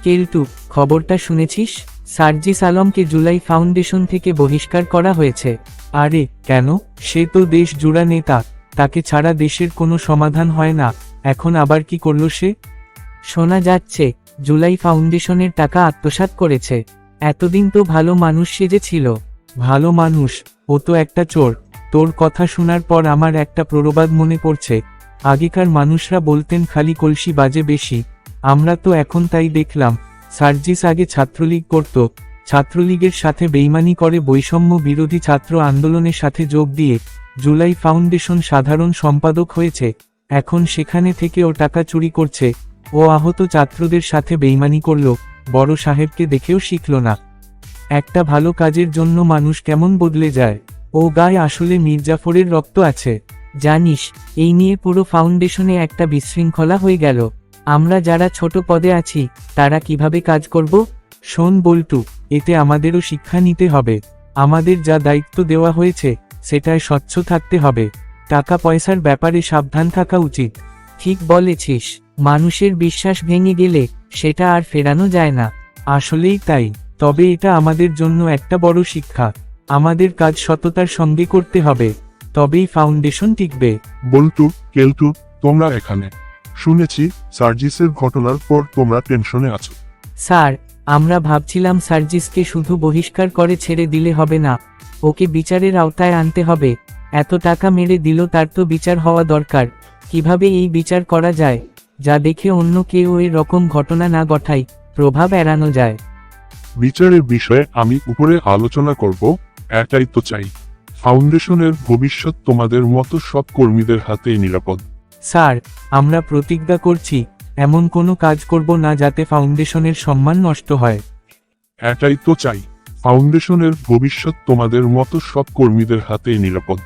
কেলটু, খবরটা শুনেছিস? সার্জিস আলমকে জুলাই ফাউন্ডেশন থেকে বহিষ্কার করা হয়েছে। আরে কেন? সে তো দেশ জুড়া নেতা, তাকে ছাড়া দেশের কোনো সমাধান হয় না। এখন আবার কি করলো সে? শোনা যাচ্ছে জুলাই ফাউন্ডেশনের টাকা আত্মসাৎ করেছে। এতদিন তো ভালো মানুষ সেজেছিল। ভালো মানুষ? ও তো একটা চোর। তোর কথা শোনার পর আমার একটা প্রবাদ মনে পড়ছে। আগেকার মানুষরা বলতেন খালি কলসি বাজে বেশি। আমরা তো এখন তাই দেখলাম। সার্জিস আগে ছাত্রলীগ করত, ছাত্রলীগের সাথে বেইমানি করে বৈষম্য বিরোধী ছাত্র আন্দোলনের সাথে যোগ দিয়ে জুলাই ফাউন্ডেশন সাধারণ সম্পাদক হয়েছে। এখন সেখানে থেকে ও টাকা চুরি করছে। ও আহত ছাত্রদের সাথে বেইমানি করল, বড় সাহেবকে দেখেও শিখল না। একটা ভালো কাজের জন্য মানুষ কেমন বদলে যায়। ও গায়ে আসলে মীর জাফরের রক্ত আছে। জানিস, এই নিয়ে পুরো ফাউন্ডেশনে একটা বিশৃঙ্খলা হয়ে গেল। আমরা যারা ছোট পদে আছি তারা কিভাবে কাজ করব? শোন বল্টু, এতে আমাদেরও শিক্ষা নিতে হবে। আমাদের যা দায়িত্ব দেওয়া হয়েছে সেটায় স্বচ্ছ থাকতে হবে। টাকা পয়সার ব্যাপারে সাবধান থাকা উচিত। ঠিক বলেছিস, মানুষের বিশ্বাস ভেঙে গেলে সেটা আর ফেরানো যায় না। আসলেই তাই। তবে এটা আমাদের জন্য একটা বড় শিক্ষা। আমাদের কাজ সততার সঙ্গে করতে হবে, তবেই ফাউন্ডেশন টিকবে। বল্টু, কেলটু, তোমরা এখানে। শুনেছি সার্জিসের ঘটনার পর তোমরা টেনশনে আছো। স্যার, আমরা ভাবছিলাম সার্জিসকে শুধু বহিষ্কার করে ছেড়ে দিলে হবে না, ওকে বিচারের আওতায় আনতে হবে। এত টাকা মেরে দিল, তার তো বিচার হওয়া দরকার। কিভাবে এই বিচার করা যায়, যা দেখে অন্য কেউ এরকম ঘটনা না ঘটায়, প্রভাব এড়ানো যায়? বিচারের বিষয়ে আমি উপরে আলোচনা করব। এটাই তো চাই, ফাউন্ডেশনের ভবিষ্যৎ তোমাদের মতো সব কর্মীদের হাতেই নিরাপদ। স্যার, আমরা প্রতিজ্ঞা করছি এমন কোনো কাজ করব না যাতে ফাউন্ডেশনের সম্মান নষ্ট হয়। এটাই তো চাই, ফাউন্ডেশনের ভবিষ্যৎ তোমাদের মতো সব কর্মীদের হাতেই নিরাপদ।